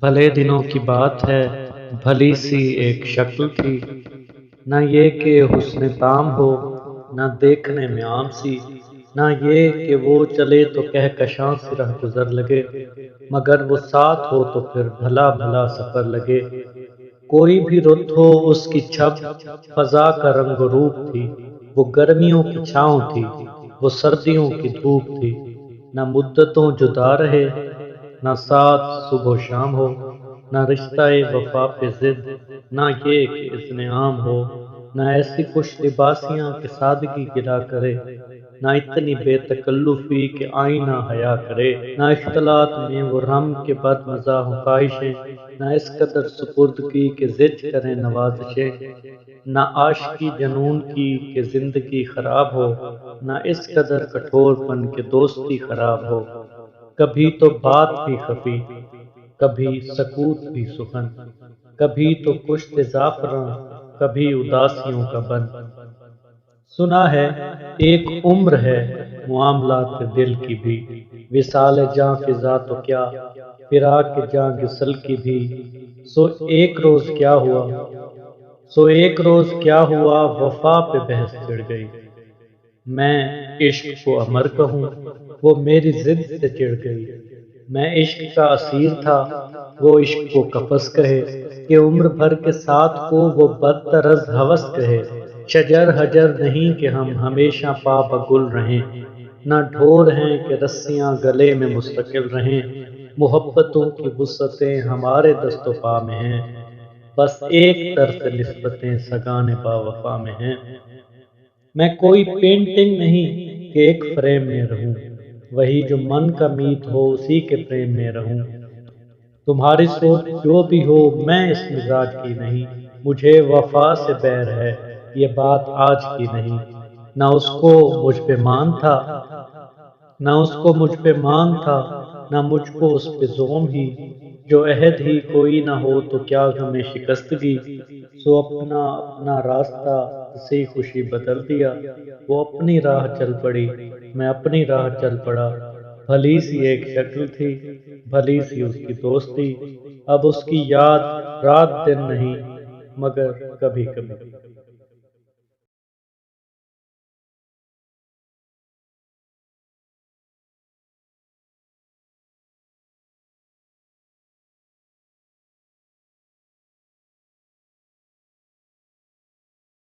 بھلے دنوں کی بات ہے، بھلی سی ایک شکل تھی، نہ یہ کہ حسن تام ہو، نہ دیکھنے میں عام سی، نہ یہ کہ وہ چلے تو کہکشاں سی رہ گزر لگے، مگر وہ ساتھ ہو تو پھر بھلا بھلا سفر لگے۔ کوئی بھی رت ہو اس کی چھب، فضا کا رنگ و روپ تھی، وہ گرمیوں کی چھاؤں تھی، وہ سردیوں کی دھوپ تھی، نہ مدتوں جدا رہے، نہ ساتھ صبح و شام ہو، نہ رشتہ وفا پہ ضد، نہ یہ کہ اذن عام ہو، نہ ایسی خوش لباسیاں کہ سادگی گرا کرے، نہ اتنی بے تکلفی کہ آئینہ حیا کرے، نہ اختلاط میں وہ رم کے بد مزاح و خواہشیں، نہ اس قدر سپردگی کہ ضد کریں نوازشیں، نہ عاشقی جنون کی کہ زندگی خراب ہو، نہ اس قدر کٹھور پن کہ دوستی خراب ہو۔ کبھی تو بات بھی خفی، کبھی سکوت بھی سخن، کبھی تو کشت زعفراں، کبھی اداسیوں کا بن۔ سنا ہے ایک عمر ہے معاملات دل کی بھی، وصال جاں فضا تو کیا، فراق جاں گسل کی بھی۔ سو ایک روز کیا ہوا وفا پہ بحث چھڑ گئی، میں عشق کو امر کہوں وہ میری ضد سے چڑ گئی، میں عشق کا اسیر تھا وہ عشق کو قفس کہے، کہ عمر بھر کے ساتھ کو وہ بدتر از ہوس کہے۔ شجر حجر نہیں کہ ہم ہمیشہ پا بگل رہیں، نہ ڈھور ہیں کہ رسیاں گلے میں مستقل رہیں، محبتوں کی وسعتیں ہمارے دست و پا میں ہیں، بس ایک طرف نسبتیں سگانے با وفا میں ہیں۔ میں کوئی پینٹنگ نہیں کہ ایک فریم میں رہوں، وہی جو من کا میت ہو اسی کے فریم میں رہوں۔ تمہاری سوچ جو بھی ہو میں اس مزاج کی نہیں، مجھے وفا سے بیر ہے یہ بات آج کی نہیں، نہ اس کو مجھ پہ مان تھا، نہ مجھ کو اس پہ زوم ہی، جو عہد ہی کوئی نہ ہو تو کیا غم شکستگی، سو اپنا اپنا راستہ اسی خوشی بدل دیا، وہ اپنی راہ چل پڑی میں اپنی راہ چل پڑا، بھلی سی ایک شکل تھی، بھلی سی اس کی دوستی، اب اس کی یاد رات دن نہیں مگر کبھی کبھی۔